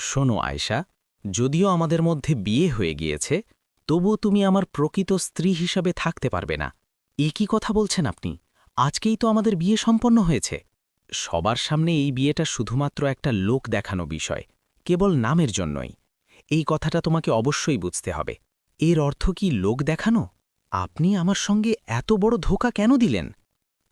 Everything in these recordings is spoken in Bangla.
শোনো আয়েশা, যদিও আমাদের মধ্যে বিয়ে হয়ে গিয়েছে, তবুও তুমি আমার প্রকৃত স্ত্রী হিসাবে থাকতে পারবে না। কি কথা বলছেন আপনি? আজকেই তো আমাদের বিয়ে সম্পন্ন হয়েছে। সবার সামনে এই বিয়েটা শুধুমাত্র একটা লোক দেখানো বিষয়, কেবল নামের জন্যই। এই কথাটা তোমাকে অবশ্যই বুঝতে হবে। এর অর্থ কি লোক দেখানো? আপনি আমার সঙ্গে এত বড় ধোঁকা কেন দিলেন?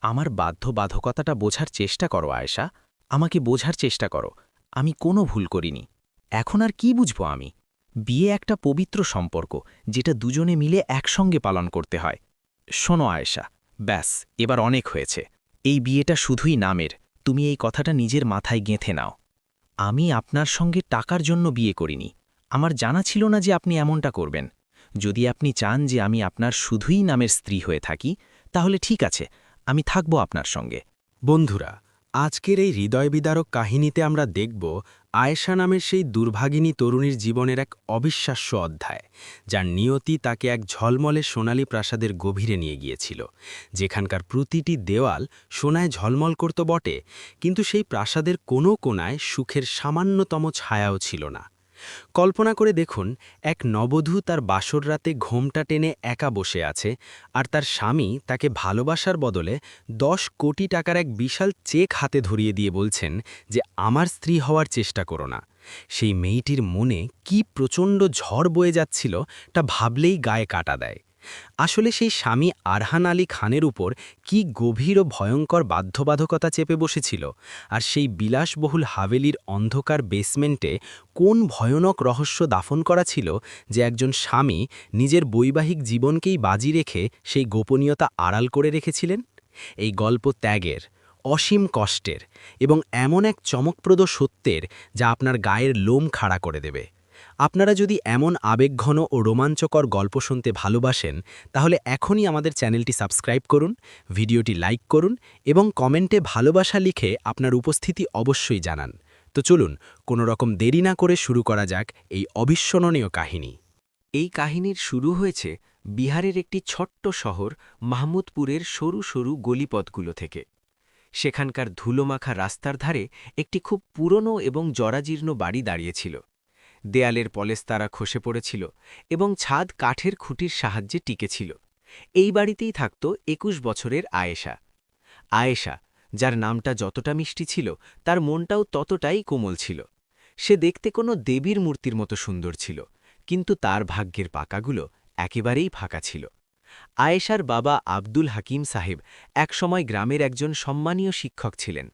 আমার বাধ্যবাধকতাটা বোঝার চেষ্টা করো আয়েশা, আমাকে বোঝার চেষ্টা করো। আমি কোনো ভুল করিনি। এখন আর কি বুঝবো আমি? বিয়ে একটা পবিত্র সম্পর্ক, যেটা দুজনে মিলে একসঙ্গে পালন করতে হয়। শোনো আয়েশা, ব্যাস, এবার অনেক হয়েছে। এই বিয়েটা শুধুই নামের। তুমি এই কথাটা নিজের মাথায় গেঁথে নাও। আমি আপনার সঙ্গে টাকার জন্য বিয়ে করিনি। আমার জানা ছিল না যে আপনি এমনটা করবেন। যদি আপনি চান যে আমি আপনার শুধুই নামের স্ত্রী হয়ে থাকি, তাহলে ঠিক আছে, আমি থাকব আপনার সঙ্গে। বন্ধুরা, আজকের এই হৃদয়বিদারক কাহিনীতে আমরা দেখব আয়েশা নামের সেই দুর্ভাগিনী তরুণীর জীবনের এক অবিশ্বাস্য অধ্যায়, যার নিয়তি তাকে এক ঝলমলে সোনালী প্রাসাদের গভীরে নিয়ে গিয়েছিল, যেখানকার প্রতিটি দেওয়াল সোনায় ঝলমল করত বটে, কিন্তু সেই প্রাসাদের কোনো কোনায় সুখের সামান্যতম ছায়াও ছিল না। কল্পনা করে দেখুন, এক নবধূ তার বাসর রাতে ঘোমটা টেনে একা বসে আছে, আর তার স্বামী তাকে ভালোবাসার বদলে 10 কোটি টাকার এক বিশাল চেক হাতে ধরিয়ে দিয়ে বলছেন যে আমার স্ত্রী হওয়ার চেষ্টা করো না। সেই মেয়েটির মনে কি প্রচণ্ড ঝড় বয়ে যাচ্ছিল, তা ভাবলেই গায়ে কাটা দেয়। আসলে সেই স্বামী আরহান আলী খানের উপর কি গভীর ও ভয়ঙ্কর বাধ্যবাধকতা চেপে বসেছিল, আর সেই বিলাসবহুল হাভেলির অন্ধকার বেসমেন্টে কোন ভয়ানক রহস্য দাফন করা ছিল, যে একজন স্বামী নিজের বৈবাহিক জীবনকেই বাজি রেখে সেই গোপনীয়তা আড়াল করে রেখেছিলেন। এই গল্প ত্যাগের, অসীম কষ্টের এবং এমন এক চমকপ্রদ সত্যের, যা আপনার গায়ের লোম খাড়া করে দেবে। আপনারা যদি এমন আবেগঘন ও রোমাঞ্চকর গল্প শুনতে ভালোবাসেন, তাহলে এখনই আমাদের চ্যানেলটি সাবস্ক্রাইব করুন, ভিডিওটি লাইক করুন এবং কমেন্টে ভালোবাসা লিখে আপনার উপস্থিতি অবশ্যই জানান। তো চলুন, কোনো রকম দেরি না করে শুরু করা যাক এই অবিস্মরণীয় কাহিনী। এই কাহিনীর শুরু হয়েছে বিহারের একটি ছোট্ট শহর মাহমুদপুরের সরু সরু গলিপথগুলো থেকে। সেখানকার ধুলোমাখা রাস্তার ধারে একটি খুব পুরনো এবং জরাজীর্ণ বাড়ি দাঁড়িয়েছিল। দেয়ালের পলেস্তারা খসে পড়েছিল এবং ছাদ কাঠের খুঁটির সাহায্যে টিকেছিল। এই বাড়িতেই থাকত ২১ বছরের আয়েশা। আয়েশা, যার নামটা যতটা মিষ্টি ছিল, তার মনটাও ততটাই কোমল ছিল। সে দেখতে কোনো দেবীর মূর্তির মতো সুন্দর ছিল, কিন্তু তার ভাগ্যের পাকাগুলো একেবারেই ফাঁকা ছিল। আয়েশার বাবা আব্দুল হাকিম সাহেব একসময় গ্রামের একজন সম্মানীয় শিক্ষক ছিলেন,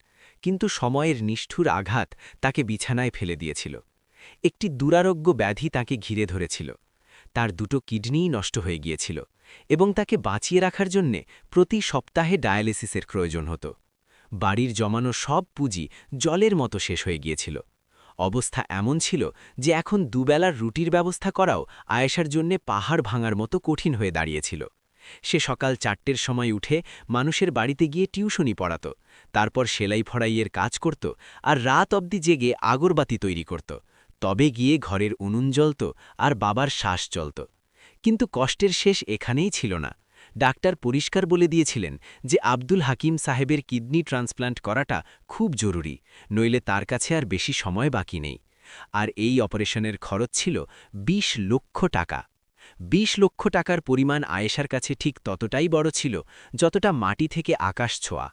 কিন্তু সময়ের নিষ্ঠুর আঘাত তাকে বিছানায় ফেলে দিয়েছিল। একটি দুরারোগ্য ব্যাধি তাকে ঘিরে ধরেছিল। তার দুটো কিডনিই নষ্ট হয়ে গিয়েছিল এবং তাকে বাঁচিয়ে রাখার জন্যে প্রতি সপ্তাহে ডায়ালিসিসের প্রয়োজন হতো। বাড়ির জমানো সব পুঁজি জলের মতো শেষ হয়ে গিয়েছিল। অবস্থা এমন ছিল যে এখন দুবেলার রুটির ব্যবস্থা করাও আয়েশার জন্যে পাহাড় ভাঙার মতো কঠিন হয়ে দাঁড়িয়েছিল। সে সকাল ৪টের সময় উঠে মানুষের বাড়িতে গিয়ে টিউশনি পড়াত, তারপর সেলাই ফড়াইয়ের কাজ করত, আর রাত অবধি জেগে আগরবাতি তৈরি করত। তবে গিয়ে ঘরের উনুন জ্বলত আর বাবার শ্বাস চলত। কিন্তু কষ্টের শেষ এখানেই ছিল না। ডাক্তার পরিষ্কার বলে দিয়েছিলেন যে আব্দুল হাকিম সাহেবের কিডনি ট্রান্সপ্লান্ট করাটা খুব জরুরি, নইলে তার কাছে আর বেশি সময় বাকি নেই। আর এই অপারেশনের খরচ ছিল ২০ লক্ষ টাকা। ২০ লক্ষ টাকার পরিমাণ আয়েশার কাছে ঠিক ততটাই বড় ছিল, যতটা মাটি থেকে আকাশ ছোঁয়া।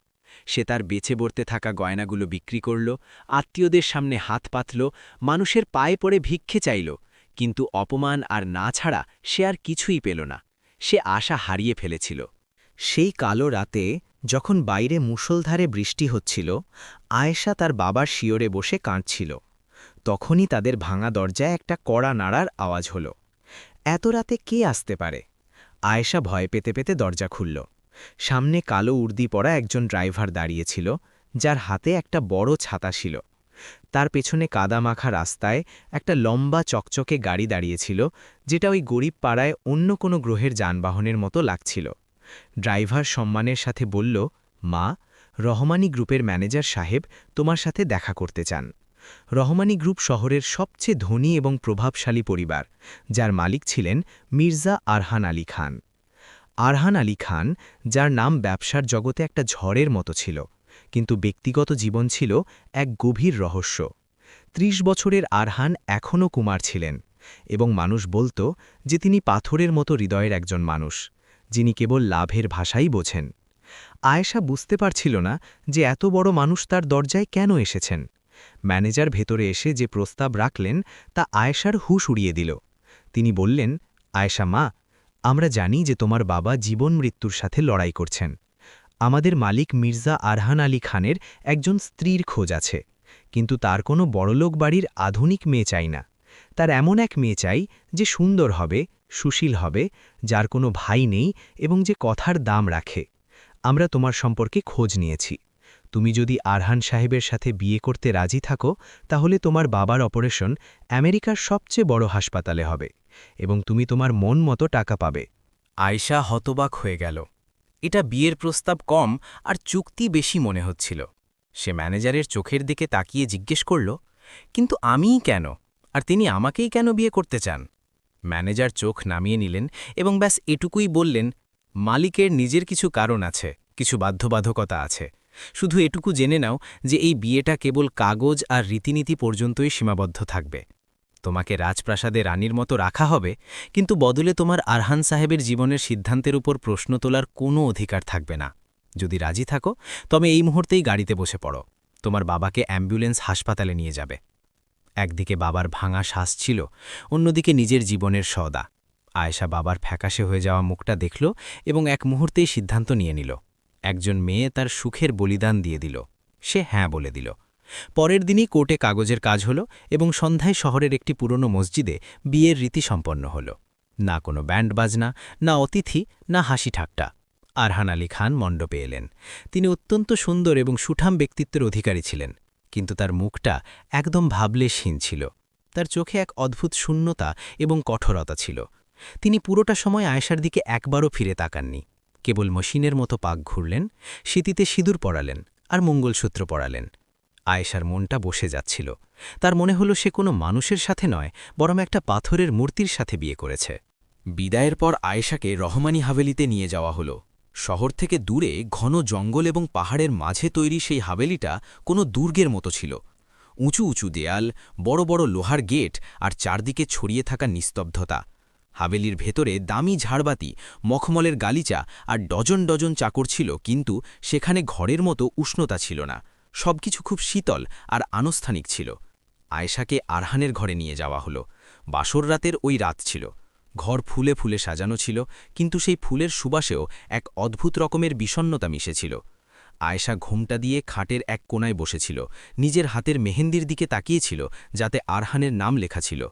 সে তার বেঁচে বর্তে থাকা গয়নাগুলো বিক্রি করল, আত্মীয়দের সামনে হাত পাতল, মানুষের পায়ে পড়ে ভিক্ষে চাইল, কিন্তু অপমান আর না ছাড়া সে আর কিছুই পেল না। সে আশা হারিয়ে ফেলেছিল। সেই কালো রাতে, যখন বাইরে মুষলধারে বৃষ্টি হচ্ছিল, আয়েশা তার বাবার শিয়রে বসে কাঁদছিল। তখনই তাদের ভাঙা দরজায় একটা কড়া নাড়ার আওয়াজ হল। এত রাতে কে আসতে পারে? আয়েশা ভয় পেতে পেতে দরজা খুলল। সামনে কালো উর্দি পরা একজন ড্রাইভার দাঁড়িয়েছিল, যার হাতে একটা বড় ছাতা ছিল। তার পেছনে কাদামাখা রাস্তায় একটা লম্বা চকচকে গাড়ি দাঁড়িয়েছিল, যেটা ওই গরিব পাড়ায় অন্য কোনো গ্রহের যানবাহনের মতো লাগছিল। ড্রাইভার সম্মানের সাথে বলল, মা, রহমানি গ্রুপের ম্যানেজার সাহেব তোমার সাথে দেখা করতে চান। রহমানি গ্রুপ শহরের সবচেয়ে ধনী এবং প্রভাবশালী পরিবার, যার মালিক ছিলেন মির্জা আরহান আলী খান। আরহান আলী খান, যার নাম ব্যবসার জগতে একটা ঝড়ের মতো ছিল, কিন্তু ব্যক্তিগত জীবন ছিল এক গভীর রহস্য। ৩০ বছরের আরহান এখনও কুমার ছিলেন এবং মানুষ বলত যে তিনি পাথরের মতো হৃদয়ের একজন মানুষ, যিনি কেবল লাভের ভাষাই বোঝেন। আয়েশা বুঝতে পারছিল না যে এত বড় মানুষ তার দরজায় কেন এসেছেন। ম্যানেজার ভেতরে এসে যে প্রস্তাব রাখলেন তা আয়েশার হুঁশ উড়িয়ে দিল। তিনি বললেন, আয়েশা মা, আমরা জানি যে তোমার বাবা জীবন মৃত্যুর সাথে লড়াই করছেন। আমাদের মালিক মির্জা আরহান আলী খানের একজন স্ত্রীর খোঁজ আছে, কিন্তু তার কোনো বড়লোক বাড়ির আধুনিক মেয়ে চাই না। তার এমন এক মেয়ে চাই যে সুন্দর হবে, সুশীল হবে, যার কোনো ভাই নেই এবং যে কথার দাম রাখে। আমরা তোমার সম্পর্কে খোঁজ নিয়েছি। তুমি যদি আরহান সাহেবের সাথে বিয়ে করতে রাজি থাকো, তাহলে তোমার বাবার অপারেশন আমেরিকার সবচেয়ে বড় হাসপাতালে হবে এবং তুমি তোমার মন মতো টাকা পাবে। আয়েশা হতবাক হয়ে গেল। এটা বিয়ের প্রস্তাব কম আর চুক্তি বেশি মনে হচ্ছিল। সে ম্যানেজারের চোখের দিকে তাকিয়ে জিজ্ঞেস করল, কিন্তু আমিই কেন, আর তিনি আমাকেই কেন বিয়ে করতে চান? ম্যানেজার চোখ নামিয়ে নিলেন এবং ব্যাস এটুকুই বললেন, মালিকের নিজের কিছু কারণ আছে, কিছু বাধ্যবাধকতা আছে। শুধু এটুকু জেনে নাও যে এই বিয়েটা কেবল কাগজ আর রীতিনীতি পর্যন্তই সীমাবদ্ধ থাকবে। তোমাকে রাজপ্রাসাদে রানীর মতো রাখা হবে, কিন্তু বদলে তোমার আরহান সাহেবের জীবনের সিদ্ধান্তের উপর প্রশ্ন তোলার কোনো অধিকার থাকবে না। যদি রাজি থাকো তবে এই মুহূর্তেই গাড়িতে বসে পড়ো। তোমার বাবাকে অ্যাম্বুলেন্স হাসপাতালে নিয়ে যাবে। একদিকে বাবার ভাঙা শ্বাস ছিল, অন্যদিকে নিজের জীবনের সওদা। আয়েশা বাবার ফ্যাকাশে হয়ে যাওয়া মুখটা দেখল এবং এক মুহূর্তেই সিদ্ধান্ত নিয়ে নিল। একজন মেয়ে তার সুখের বলিদান দিয়ে দিল। সে হ্যাঁ বলে দিল। পরের দিনই কোর্টে কাগজের কাজ হল এবং সন্ধ্যায় শহরের একটি পুরনো মসজিদে বিয়ের রীতি সম্পন্ন হল। না কোনো ব্যান্ড বাজনা, না অতিথি, না হাসি ঠাট্টা। আরহান আলী খান মণ্ডপে এলেন। তিনি অত্যন্ত সুন্দর এবং সুঠাম ব্যক্তিত্বের অধিকারী ছিলেন, কিন্তু তার মুখটা একদম ভাবলেশহীন ছিল। তার চোখে এক অদ্ভুত শূন্যতা এবং কঠোরতা ছিল। তিনি পুরোটা সময় আয়েশার দিকে একবারও ফিরে তাকাননি। কেবল মশিনের মতো পাক ঘুরলেন, সিঁথিতে সিঁদুর পরালেন আর মঙ্গলসূত্র পরালেন। আয়েশার মনটা বসে যাচ্ছিল। তার মনে হলো সে কোনো মানুষের সাথে নয়, বরং একটা পাথরের মূর্তির সাথে বিয়ে করেছে। বিদায়ের পর আয়েশাকে রহমানি হাভেলিতে নিয়ে যাওয়া হলো। শহর থেকে দূরে ঘন জঙ্গল এবং পাহাড়ের মাঝে তৈরি সেই হাভেলিটা কোনো দুর্গের মতো ছিল। উঁচু উঁচু দেয়াল, বড় বড় লোহার গেট আর চারদিকে ছড়িয়ে থাকা নিস্তব্ধতা। হাভেলির ভেতরে দামি ঝাড়বাতি, মখমলের গালিচা আর ডজন ডজন চাকর ছিল, কিন্তু সেখানে ঘরের মতো উষ্ণতা ছিল না। সবকিছু খুব শীতল আর আনুষ্ঠানিক ছিল। আয়েশাকে আরহানের ঘরে নিয়ে যাওয়া হলো। বাসর রাতের ওই রাত ছিল। ঘর ফুলে ফুলে সাজানো ছিল, কিন্তু সেই ফুলের সুবাসেও এক অদ্ভুত রকমের বিষণ্ণতা মিশেছিল। আয়েশা ঘুমটা দিয়ে খাটের এক কোণায় বসেছিল, নিজের হাতের মেহেন্দির দিকে তাকিয়েছিল, যাতে আরহানের নাম লেখা ছিল।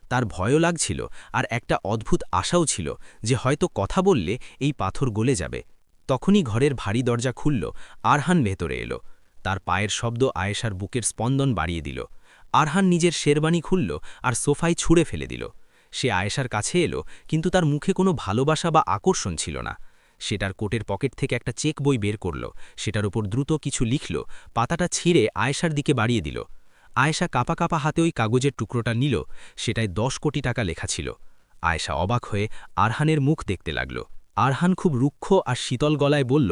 তার ভয়ও লাগছিল আর একটা অদ্ভুত আশাও ছিল যে হয়তো কথা বললে এই পাথর গলে যাবে। তখনই ঘরের ভারী দরজা খুলল, আরহান ভেতরে এলো। তার পায়ের শব্দ আয়েশার বুকের স্পন্দন বাড়িয়ে দিল। আরহান নিজের শেরবানি খুলল আর সোফায় ছুঁড়ে ফেলে দিল। সে আয়েশার কাছে এলো, কিন্তু তার মুখে কোনো ভালোবাসা বা আকর্ষণ ছিল না। সেটার কোটের পকেট থেকে একটা চেক বই বের করল, সেটার উপর দ্রুত কিছু লিখল, পাতাটা ছিঁড়ে আয়েশার দিকে বাড়িয়ে দিল। আয়েশা কাপা কাপা হাতে ওই কাগজের টুকরোটা নিল, সেটায় 10 কোটি টাকা লেখা ছিল। আয়েশা অবাক হয়ে আরহানের মুখ দেখতে লাগল। আরহান খুব রুক্ষ আর শীতল গলায় বলল,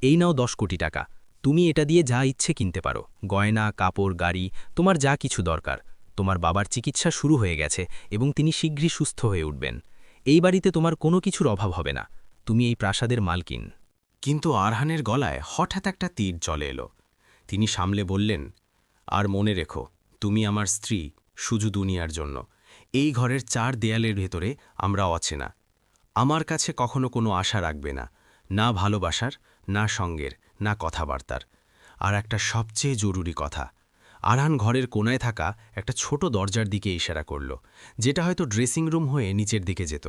এই নাও 10 কোটি টাকা, তুমি এটা দিয়ে যা ইচ্ছে কিনতে পারো, গয়না, কাপড়, গাড়ি, তোমার যা কিছু দরকার। তোমার বাবার চিকিৎসা শুরু হয়ে গেছে এবং তিনি শীঘ্রই সুস্থ হয়ে উঠবেন। এই বাড়িতে তোমার কোনো কিছুর অভাব হবে না। তুমি এই প্রাসাদের মালকিন। কিন্তু আরহানের গলায় হঠাৎ একটা তীর চলে এলো। তিনি সামলে বললেন, আর মনে রেখো, তুমি আমার স্ত্রী শুধু দুনিয়ার জন্য। এই ঘরের 4 দেয়ালের ভেতরে আমরা অচেনা। আমার কাছে কখনো কোনো আশা রাখবে না, না ভালোবাসার, না সঙ্গের, না কথাবার্তার। আর একটা সবচেয়ে জরুরি কথা। আরহান ঘরের কোণায় থাকা একটা ছোট দরজার দিকে ইশারা করল, যেটা হয়তো ড্রেসিং রুম হয়ে নিচের দিকে যেত।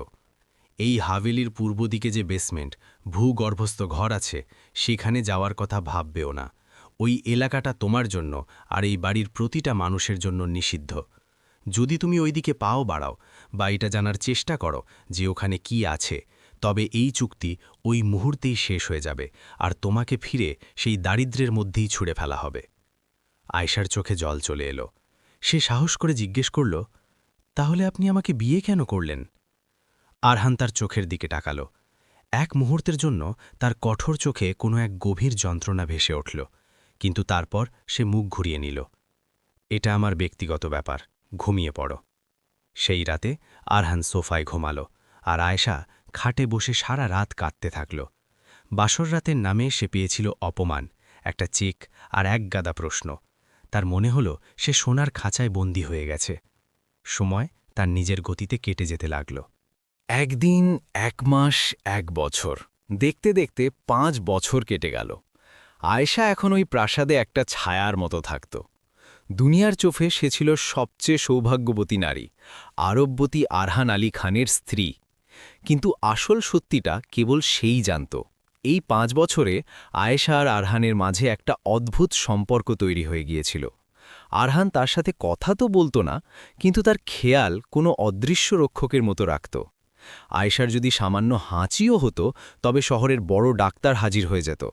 এই হাভেলির পূর্ব দিকে যে বেসমেন্ট, ভূগর্ভস্থ ঘর আছে, সেখানে যাওয়ার কথা ভাববেও না। ওই এলাকাটা তোমার জন্য আর এই বাড়ির প্রতিটা মানুষের জন্য নিষিদ্ধ। যদি তুমি ওইদিকে পাও বাড়াও বা এটা জানার চেষ্টা করো যে ওখানে কি আছে, তবে এই চুক্তি ওই মুহূর্তেই শেষ হয়ে যাবে আর তোমাকে ফিরে সেই দারিদ্র্যের মধ্যেই ছুঁড়ে ফেলা হবে। আয়েশার চোখে জল চলে এলো। সে সাহস করে জিজ্ঞেস করল, তাহলে আপনি আমাকে বিয়ে কেন করলেন? আরহান তার চোখের দিকে তাকাল। এক মুহূর্তের জন্য তার কঠোর চোখে কোনো এক গভীর যন্ত্রণা ভেসে উঠল, কিন্তু তারপর সে মুখ ঘুরিয়ে নিল। এটা আমার ব্যক্তিগত ব্যাপার, ঘুমিয়ে পড়ো। সেই রাতে আরহান সোফায় ঘুমালো, আর আয়েশা খাটে বসে সারা রাত কাঁদতে থাকল। বাসর রাতের নামে সে পেয়েছিল অপমান, একটা চেক আর এক গাদা প্রশ্ন। তার মনে হল সে সোনার খাঁচায় বন্দী হয়ে গেছে। সময় তার নিজের গতিতে কেটে যেতে লাগল। একদিন, ১ মাস, ১ বছর, দেখতে দেখতে ৫ বছর কেটে গেল। আয়েশা এখন ওই প্রাসাদে একটা ছায়ার মতো থাকত। দুনিয়ার চোখে সে ছিল সবচেয়ে সৌভাগ্যবতী নারী, আরববতী আরহান আলী খানের স্ত্রী। কিন্তু আসল সত্যিটা কেবল সেই জানত। এই ৫ বছরে আয়েশা আর আরহানের মাঝে একটা অদ্ভুত সম্পর্ক তৈরি হয়ে গিয়েছিল। আরহান তার সাথে কথা তো বলতো না, কিন্তু তার খেয়াল কোনো অদৃশ্য রক্ষকের মতো রাখত। আয়েশার যদি সামান্য হাঁচিও হতো, তবে শহরের বড় ডাক্তার হাজির হয়ে যেত।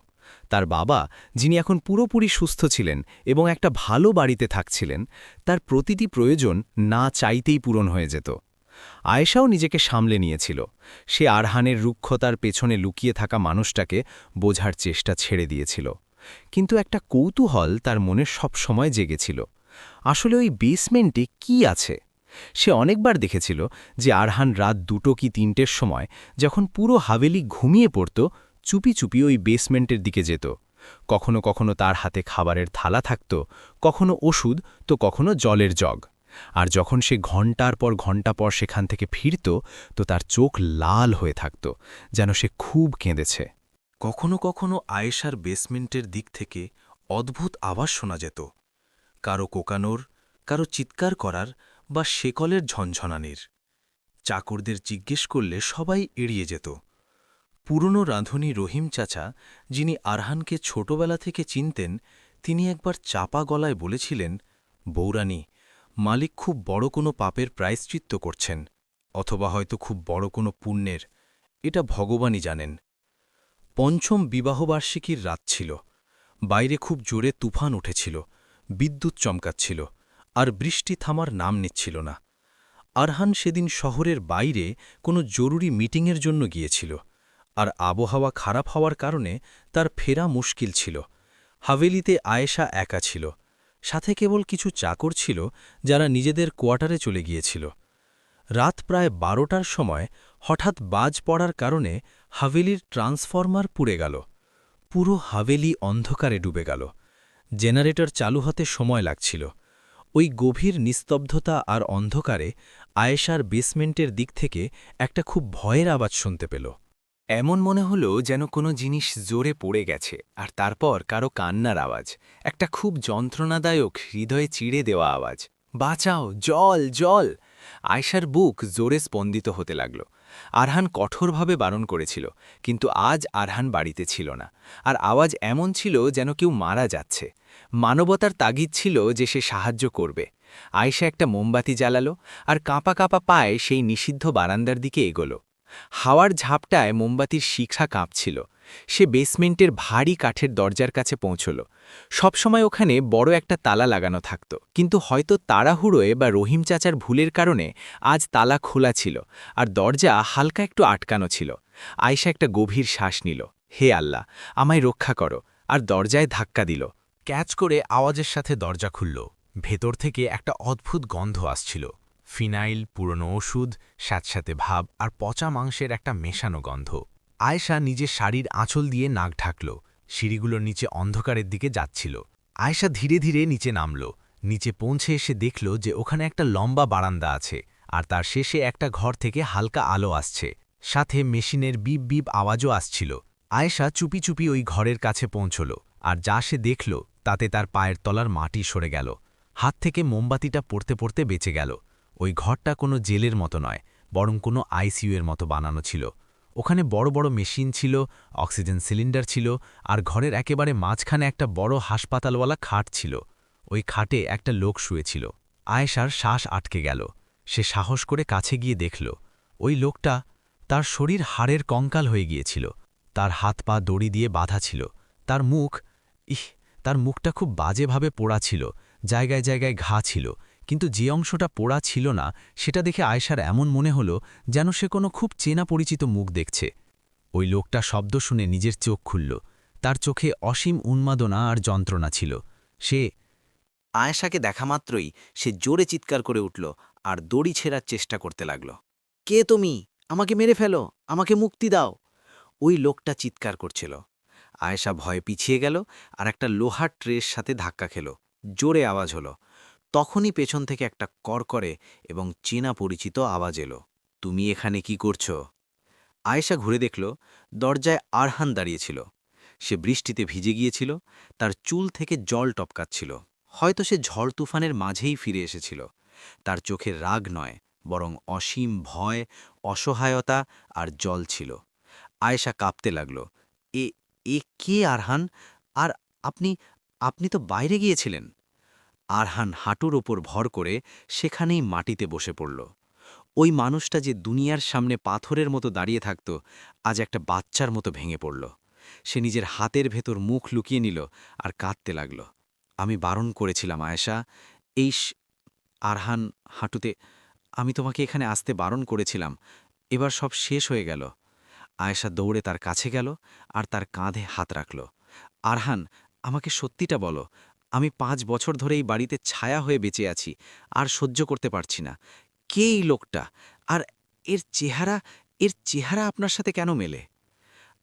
তার বাবা, যিনি এখন পুরোপুরি সুস্থ ছিলেন এবং একটা ভালো বাড়িতে থাকছিলেন, তার প্রতিটি প্রয়োজন না চাইতেই পূরণ হয়ে যেত। আয়েশাও নিজেকে সামলে নিয়েছিল। সে আরহানের রুক্ষতার পেছনে লুকিয়ে থাকা মানুষটাকে বোঝার চেষ্টা ছেড়ে দিয়েছিল। কিন্তু একটা কৌতূহল তার মনে সবসময় জেগেছিল। আসলে ওই বেসমেন্টে কি আছে? সে অনেকবার দেখেছিল যে আরহান রাত ২টো কি ৩টের সময়, যখন পুরো হাভেলি ঘুমিয়ে পড়ত, চুপি চুপি ওই বেসমেন্টের দিকে যেত। কখনো কখনো তার হাতে খাবারের থালা থাকত, কখনো ওষুধ, তো কখনো জলের জগ। আর যখন সে ঘণ্টার পর ঘণ্টা পর সেখান থেকে ফিরত, তো তার চোখ লাল হয়ে থাকত, যেন সে খুব কেঁদেছে। কখনো কখনো আয়েশার বেসমেন্টের দিক থেকে অদ্ভুত আওয়াজ শোনা যেত, কারো কোকানোর, কারো চিৎকার করার বা শেকলের ঝনঝনানির। চাকরদের জিজ্ঞেস করলে সবাই এড়িয়ে যেত। পুরনো রাঁধুনি রহিম চাচা, যিনি আরহানকে ছোটবেলা থেকে চিনতেন, তিনি একবার চাপা গলায় বলেছিলেন, বৌরানী, মালিক খুব বড় কোনো পাপের প্রায়শ্চিত্ত করছেন, অথবা হয়তো খুব বড় কোনো পুণ্যের। এটা ভগবানই জানেন। পঞ্চম বিবাহবার্ষিকীর রাত ছিল। বাইরে খুব জোরে তুফান উঠেছিল, বিদ্যুৎ চমকাচ্ছিল, আর বৃষ্টি থামার নাম নিচ্ছিল না। আরহান সেদিন শহরের বাইরে কোনো জরুরি মিটিংয়ের জন্য গিয়েছিল, আর আবহাওয়া খারাপ হওয়ার কারণে তার ফেরা মুশকিল ছিল। হাভেলিতে আয়েশা একা ছিল, সাথে কেবল কিছু চাকর ছিল যারা নিজেদের কোয়ার্টারে চলে গিয়েছিল। রাত প্রায় ১২টার সময় হঠাৎ বাজ পড়ার কারণে হাভেলির ট্রান্সফরমার পুড়ে গেল। পুরো হাভেলি অন্ধকারে ডুবে গেল। জেনারেটর চালু হতে সময় লাগছিল। ওই গভীর নিস্তব্ধতা আর অন্ধকারে আয়েশার বেসমেন্টের দিক থেকে একটা খুব ভয়ের আওয়াজ শুনতে পেল। এমন মনে হলো যেন কোনো জিনিস জোরে পড়ে গেছে, আর তারপর কারো কান্নার আওয়াজ, একটা খুব যন্ত্রণাদায়ক, হৃদয়ে চিড়ে দেওয়া আওয়াজ, বাঁচাও, জল, জল! আয়েশার বুক জোরে স্পন্দিত হতে লাগল। আরহান কঠোরভাবে বারণ করেছিল, কিন্তু আজ আরহান বাড়িতে ছিল না, আর আওয়াজ এমন ছিল যেন কেউ মারা যাচ্ছে। মানবতার তাগিদ ছিল যে সে সাহায্য করবে। আয়েশা একটা মোমবাতি জ্বালালো, আর কাঁপা কাঁপা পায়ে সেই নিষিদ্ধ বারান্দার দিকে এগোল। হাওয়ার ঝাপটায় মোমবাতির শিখা কাঁপছিল। সে বেসমেন্টের ভারী কাঠের দরজার কাছে পৌঁছল। সবসময় ওখানে বড় একটা তালা লাগানো থাকত, কিন্তু হয়তো তাড়াহুড়োয় বা রহিম চাচার ভুলের কারণে আজ তালা খোলা ছিল, আর দরজা হালকা একটু আটকানো ছিল। আয়েশা একটা গভীর শ্বাস নিল। হে আল্লাহ, আমায় রক্ষা করো, আর দরজায় ধাক্কা দিল। ক্যাচ করে আওয়াজের সাথে দরজা খুলল। ভেতর থেকে একটা অদ্ভুত গন্ধ আসছিল, ফিনাইল, পুরনো ওষুধ, স্যাঁতস্যাঁতে ভাব আর পচা মাংসের একটা মেশানো গন্ধ। আয়েশা নিজের শাড়ির আঁচল দিয়ে নাক ঢাকল। সিঁড়িগুলোর নিচে অন্ধকারের দিকে যাচ্ছিল। আয়েশা ধীরে ধীরে নিচে নামল। নিচে পৌঁছে এসে দেখল যে ওখানে একটা লম্বা বারান্দা আছে, আর তার শেষে একটা ঘর থেকে হালকা আলো আসছে, সাথে মেশিনের বিপ বিপ আওয়াজও আসছিল। আয়েশা চুপি চুপি ওই ঘরের কাছে পৌঁছল, আর যা সে দেখল তাতে তার পায়ের তলার মাটি সরে গেল। হাত থেকে মোমবাতিটা পড়তে পড়তে বেঁচে গেল। ওই ঘরটা কোনো জেলের মতো নয়, বরং কোনো আইসিইউ এর মতো বানানো ছিল। ওখানে বড় বড় মেশিন ছিল, অক্সিজেন সিলিন্ডার ছিল, আর ঘরের একেবারে মাঝখানে একটা বড় হাসপাতালওয়ালা খাট ছিল। ওই খাটে একটা লোক শুয়েছিল। আয়েশার শ্বাস আটকে গেল। সে সাহস করে কাছে গিয়ে দেখল ওই লোকটা, তার শরীর হাড়ের কঙ্কাল হয়ে গিয়েছিল। তার হাত পা দড়ি দিয়ে বাঁধা ছিল। তার মুখটা খুব বাজেভাবে পোড়া ছিল, জায়গায় জায়গায় ঘা ছিল, কিন্তু যে অংশটা পোড়া ছিল না সেটা দেখে আয়েশার এমন মনে হল যেন সে কোনো খুব চেনা পরিচিত মুখ দেখছে। ওই লোকটা শব্দ শুনে নিজের চোখ খুলল। তার চোখে অসীম উন্মাদনা আর যন্ত্রণা ছিল। সে আয়েশাকে দেখা মাত্রই সে জোরে চিৎকার করে উঠল আর দড়ি ছেঁড়ার চেষ্টা করতে লাগল। কে তুমি? আমাকে মেরে ফেলো, আমাকে মুক্তি দাও। ওই লোকটা চিৎকার করছিল। আয়েশা ভয়ে পিছিয়ে গেল আর একটা লোহার ট্রের সাথে ধাক্কা খেল। জোরে আওয়াজ হলো। তখনই পেছন থেকে একটা করকরে এবং চেনা পরিচিত আওয়াজ এলো। তুমি এখানে কি করছো? আয়েশা ঘুরে দেখল দরজায় আরহান দাঁড়িয়েছিল। সে বৃষ্টিতে ভিজে গিয়েছিল, তার চুল থেকে জল টপকাচ্ছিল। হয়তো সে ঝড় তুফানের মাঝেই ফিরে এসেছিল। তার চোখে রাগ নয়, বরং অসীম ভয়, অসহায়তা আর জল ছিল। আয়েশা কাঁপতে লাগল। এ এ কে আরহান? আর আপনি আপনি তো বাইরে গিয়েছিলেন। আরহান হাঁটুর ওপর ভর করে সেখানেই মাটিতে বসে পড়ল। ওই মানুষটা যে দুনিয়ার সামনে পাথরের মতো দাঁড়িয়ে থাকত, আজ একটা বাচ্চার মতো ভেঙে পড়ল। সে নিজের হাতের ভেতর মুখ লুকিয়ে নিল আর কাঁদতে লাগল। আমি বারণ করেছিলাম আয়েশা। আরহান হাঁটুতে, আমি তোমাকে এখানে আসতে বারণ করেছিলাম। এবার সব শেষ হয়ে গেল। আয়েশা দৌড়ে তার কাছে গেল আর তার কাঁধে হাত রাখল। আরহান, আমাকে সত্যিটা বলো। আমি 5 বছর ধরে এই বাড়িতে ছায়া হয়ে বেঁচে আছি, আর সহ্য করতে পারছি না। কে এই লোকটা? আর এর চেহারা আপনার সাথে কেন মেলে?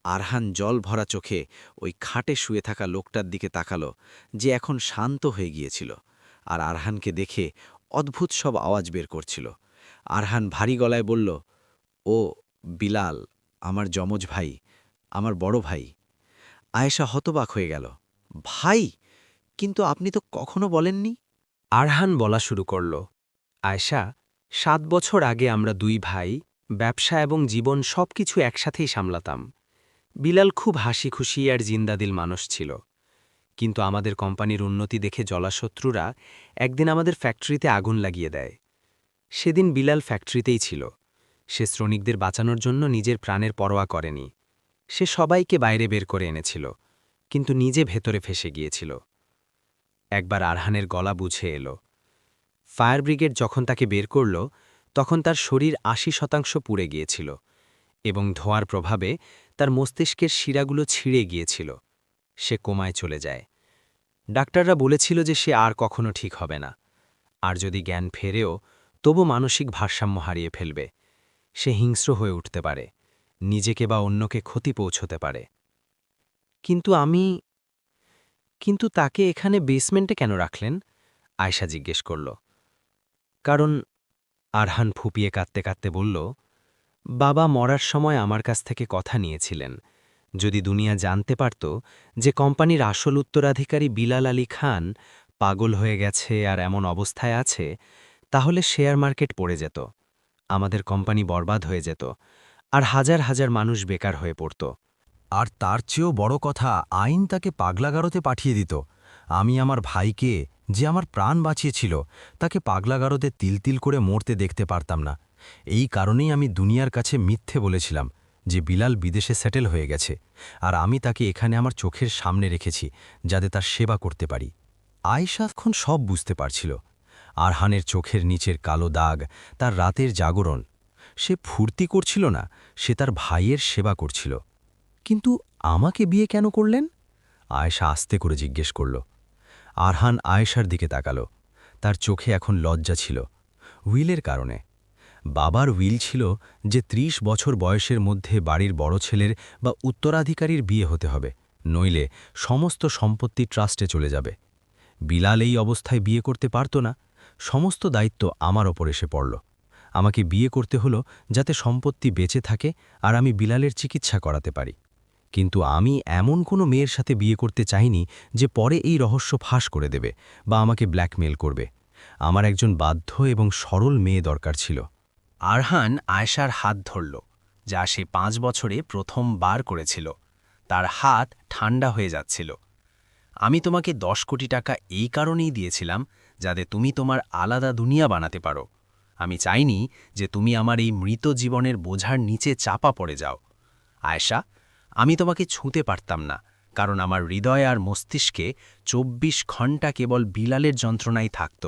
আরহান জল ভরা চোখে ওই খাটে শুয়ে থাকা লোকটার দিকে তাকালো, যে এখন শান্ত হয়ে গিয়েছিল, আর আরহানকে দেখে অদ্ভুত সব আওয়াজ বের করছিল। আরহান ভারী গলায় বলল, ও বিলাল, আমার যমজ ভাই, আমার বড় ভাই। আয়েশা হতবাক হয়ে গেল। ভাই? কিন্তু আপনি তো কখনো বলেননি। আরহান বলা শুরু করল, আয়েশা, 7 বছর আগে আমরা 2 ভাই ব্যবসা এবং জীবন সবকিছু একসাথেই সামলাতাম। বিলাল খুব হাসি খুশি আর জিন্দাদিল মানুষ ছিল। কিন্তু আমাদের কোম্পানির উন্নতি দেখে জলাশত্রুরা একদিন আমাদের ফ্যাক্টরিতে আগুন লাগিয়ে দেয়। সেদিন বিলাল ফ্যাক্টরিতেই ছিল। সে শ্রমিকদের বাঁচানোর জন্য নিজের প্রাণের পরোয়া করেনি। সে সবাইকে বাইরে বের করে এনেছিল, কিন্তু নিজে ভেতরে ফেসে গিয়েছিল। একবার আরহানের গলা বুঝে এলো। ফায়ার ব্রিগেড যখন তাকে বের করল, তখন তার শরীর 80% পুড়ে গিয়েছিল এবং ধোঁয়ার প্রভাবে তার মস্তিষ্কের শিরাগুলো ছিঁড়ে গিয়েছিল। সে কোমায় চলে যায়। ডাক্তাররা বলেছিল যে সে আর কখনো ঠিক হবে না, আর যদি জ্ঞান ফেরেও তবু মানসিক ভারসাম্য হারিয়ে ফেলবে। সে হিংস্র হয়ে উঠতে পারে, নিজেকে বা অন্যকে ক্ষতি পৌঁছতে পারে। কিন্তু তাকে এখানে বেসমেন্টে কেন রাখলেন? আয়েশা জিজ্ঞেস করল। কারণ, আরহান ফুপিয়ে কাঁদতে কাঁদতে বলল, বাবা মরার সময় আমার কাছ থেকে কথা নিয়েছিলেন, যদি দুনিয়া জানতে পারত যে কোম্পানির আসল উত্তরাধিকারী বিলাল আলী খান পাগল হয়ে গেছে আর এমন অবস্থায় আছে, তাহলে শেয়ার মার্কেট পড়ে যেত, আমাদের কোম্পানি বরবাদ হয়ে যেত, আর হাজার হাজার মানুষ বেকার হয়ে পড়ত। আর তার চেয়েও বড় কথা, আইন তাকে পাগলাগারদে পাঠিয়ে দিত। আমি আমার ভাইকে, যে আমার প্রাণ বাঁচিয়েছিল, তাকে পাগলাগারদে তিল করে মরতে দেখতে পারতাম না। এই কারণেই আমি দুনিয়ার কাছে মিথ্যে বলেছিলাম যে বিলাল বিদেশে সেটেল হয়ে গেছে, আর আমি তাকে এখানে আমার চোখের সামনে রেখেছি যাতে তার সেবা করতে পারি। আয়েশা এখন সব বুঝতে পারছিল। আরহানের চোখের নিচের কালো দাগ, তার রাতের জাগরণ। সে ফুর্তি করছিল না, সে তার ভাইয়ের সেবা করছিল। কিন্তু আমাকে বিয়ে কেন করলেন? আয়েশা আস্তে করে জিজ্ঞেস করল। আরহান আয়েশার দিকে তাকালো। তার চোখে এখন লজ্জা ছিল। উইলের কারণে। বাবার উইল ছিল যে 30 বছর বয়সের মধ্যে বাড়ির বড় ছেলের বা উত্তরাধিকারীর বিয়ে হতে হবে, নইলে সমস্ত সম্পত্তি ট্রাস্টে চলে যাবে। বিলাল এই অবস্থায় বিয়ে করতে পারত না। সমস্ত দায়িত্ব আমার ওপর এসে পড়ল। আমাকে বিয়ে করতে হলো যাতে সম্পত্তি বেঁচে থাকে আর আমি বিলালের চিকিৎসা করাতে পারি। কিন্তু আমি এমন কোনো মেয়ের সাথে বিয়ে করতে চাইনি যে পরে এই রহস্য ফাঁস করে দেবে বা আমাকে ব্ল্যাকমেল করবে। আমার একজন বাধ্য এবং সরল মেয়ে দরকার ছিল। আরহান আয়েশার হাত ধরল, যা সে 5 বছরে প্রথমবার করেছিল। তার হাত ঠান্ডা হয়ে যাচ্ছিল। আমি তোমাকে 10 কোটি টাকা এই কারণেই দিয়েছিলাম যাতে তুমি তোমার আলাদা দুনিয়া বানাতে পারো। আমি চাইনি যে তুমি আমার এই মৃত জীবনের বোঝার নিচে চাপা পড়ে যাও। আয়েশা, আমি তোমাকে ছুঁতে পারতাম না, কারণ আমার হৃদয় আর মস্তিষ্কে 24 ঘণ্টা কেবল বিলালের যন্ত্রণাই থাকত।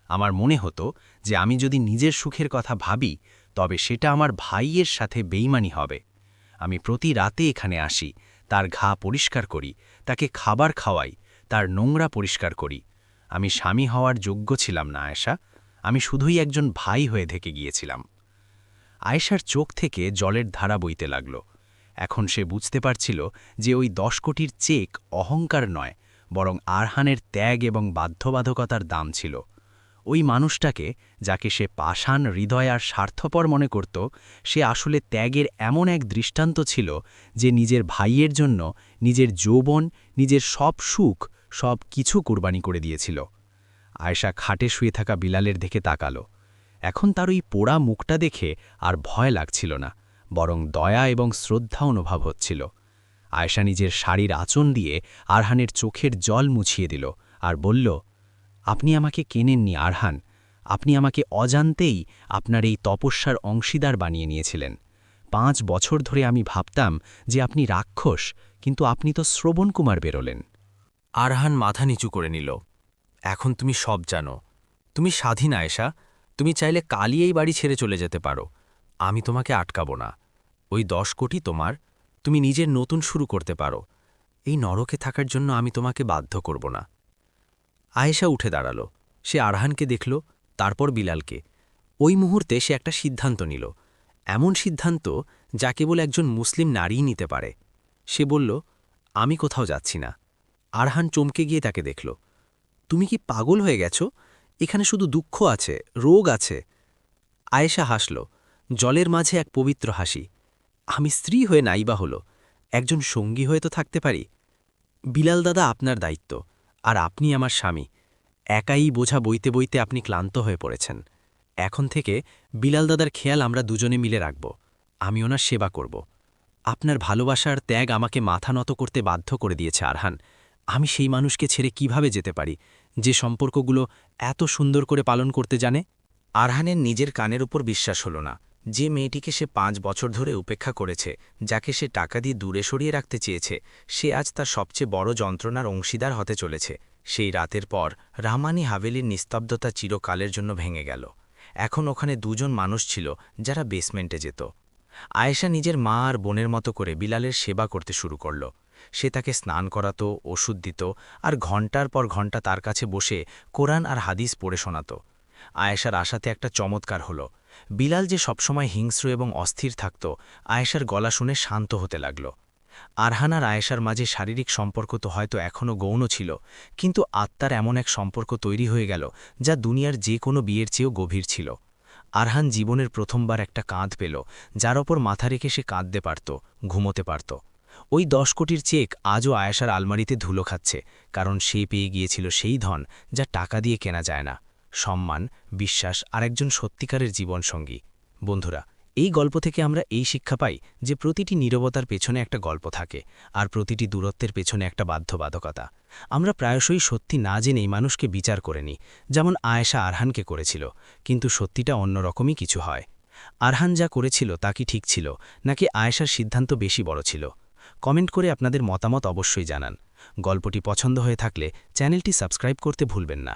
আমার মনে হতো যে আমি যদি নিজের সুখের কথা ভাবি, তবে সেটা আমার ভাইয়ের সাথে বেইমানি হবে। আমি প্রতি রাতে এখানে আসি, তার ঘা পরিষ্কার করি, তাকে খাবার খাওয়াই, তার নোংরা পরিষ্কার করি। আমি স্বামী হওয়ার যোগ্য ছিলাম না আয়েশা, আমি শুধুই একজন ভাই হয়ে থেকে গিয়েছিলাম। আয়েশার চোখ থেকে জলের ধারা বইতে লাগল। এখন সে বুঝতে পারছিল যে ওই 10 কোটির চেক অহংকার নয়, বরং আরহানের ত্যাগ এবং বাধ্যবাধকতার দাম ছিল। ওই মানুষটাকে, যাকে সে পাষাণ, হৃদয় আর স্বার্থপর মনে করত, সে আসলে ত্যাগের এমন এক দৃষ্টান্ত ছিল যে নিজের ভাইয়ের জন্য নিজের যৌবন, নিজের সব সুখ, সব কিছু কুরবানি করে দিয়েছিল। আয়েশা খাটে শুয়ে থাকা বিলালের দিকে তাকালো। এখন তার ওই পোড়া মুখটা দেখে আর ভয় লাগছিল না, বরং দয়া এবং শ্রদ্ধা অনুভব হচ্ছিল। আয়েশা নিজের শাড়ির আঁচল দিয়ে আরহানের চোখের জল মুছিয়ে দিল আর বলল, আপনি আমাকে কেনেননি আরহান, আপনি আমাকে অজান্তেই আপনার এই তপস্যার অংশীদার বানিয়ে নিয়েছিলেন। 5 বছর ধরে আমি ভাবতাম যে আপনি রাক্ষস, কিন্তু আপনি তো শ্রবণ কুমার বেরোলেন। আরহান মাথা নিচু করে নিল। এখন তুমি সব জানো। তুমি স্বাধীন আয়েশা, তুমি চাইলে কালই এই বাড়ি ছেড়ে চলে যেতে পারো। আমি তোমাকে আটকাবো না। ওই 10 কোটি তোমার, তুমি নিজের নতুন শুরু করতে পারো। এই নরকে থাকার জন্য আমি তোমাকে বাধ্য করব না। আয়েশা উঠে দাঁড়াল। সে আরহানকে দেখল, তারপর বিলালকে। ওই মুহূর্তে সে একটা সিদ্ধান্ত নিল, এমন সিদ্ধান্ত যা কেবল একজন মুসলিম নারীই নিতে পারে। সে বলল, আমি কোথাও যাচ্ছি না। আরহান চমকে গিয়ে তাকে দেখল। তুমি কি পাগল হয়ে গেছ? এখানে শুধু দুঃখ আছে, রোগ আছে। আয়েশা হাসল, জলের মাঝে এক পবিত্র হাসি। আমি স্ত্রী হয়ে নাইবা হল, একজন সঙ্গী হয়ে তো থাকতে পারি। বিলাল দাদা আপনার দায়িত্ব, আর আপনি আমার স্বামী। একাই বোঝা বইতে বইতে আপনি ক্লান্ত হয়ে পড়েছেন। এখন থেকে বিলাল দাদার খেয়াল আমরা দুজনে মিলে রাখব। আমি ওনার সেবা করব। আপনার ভালোবাসার ত্যাগ আমাকে মাথা নত করতে বাধ্য করে দিয়েছে আরহান। আমি সেই মানুষকে ছেড়ে কিভাবে যেতে পারি, যে সম্পর্কগুলো এত সুন্দর করে পালন করতে জানে? আরহানের নিজের কানের উপর বিশ্বাস হল না। যে মেয়েটিকে সে 5 বছর ধরে উপেক্ষা করেছে, যাকে সে টাকা দিয়ে দূরে সরিয়ে রাখতে চেয়েছে, সে আজ তার সবচেয়ে বড় যন্ত্রণার অংশীদার হতে চলেছে। সেই রাতের পর রাহমানি হাভেলির নিস্তব্ধতা চিরকালের জন্য ভেঙে গেল। এখন ওখানে 2 জন মানুষ ছিল যারা বেসমেন্টে যেত। আয়েশা নিজের মা আর বোনের মতো করে বিলালের সেবা করতে শুরু করল। সে তাকে স্নান করাতো, ওষুধ দিত, আর ঘণ্টার পর ঘণ্টা তার কাছে বসে কোরআন আর হাদিস পড়ে শোনাত। আয়েশার আশাতে একটা চমৎকার হল। বিলাল যে সবসময় হিংস্র এবং অস্থির থাকত, আয়েশার গলা শুনে শান্ত হতে লাগল। আরহান আর আয়েশার মাঝে শারীরিক সম্পর্ক তো হয়তো এখনও গৌণ ছিল, কিন্তু আত্মার এমন এক সম্পর্ক তৈরি হয়ে গেল যা দুনিয়ার যে কোনো বিয়ের চেয়েও গভীর ছিল। আরহান জীবনের প্রথমবার একটা কাঁধ পেল, যার ওপর মাথা রেখে সে কাঁদতে পারত, ঘুমোতে পারত। ওই 10 কোটির চেক আজও আয়েশার আলমারিতে ধুলো খাচ্ছে, কারণ সে পেয়ে গিয়েছিল সেই ধন যা টাকা দিয়ে কেনা যায় না: সম্মান, বিশ্বাস আর একজন সত্যিকারের জীবনসঙ্গী। বন্ধুরা, এই গল্প থেকে আমরা এই শিক্ষা পাই যে প্রতিটি নীরবতার পেছনে একটা গল্প থাকে, আর প্রতিটি দূরত্বের পেছনে একটা বাধ্যবাধকতা। আমরা প্রায়শই সত্যি না জেনেই মানুষকে বিচার করে নিই, যেমন আয়েশা আরহানকে করেছিল, কিন্তু সত্যিটা অন্যরকমই কিছু হয়। আরহান যা করেছিল তা কি ঠিক ছিল, নাকি আয়েশার সিদ্ধান্ত বেশি বড় ছিল? কমেন্ট করে আপনাদের মতামত অবশ্যই জানান। গল্পটি পছন্দ হয়ে থাকলে চ্যানেলটি সাবস্ক্রাইব করতে ভুলবেন না।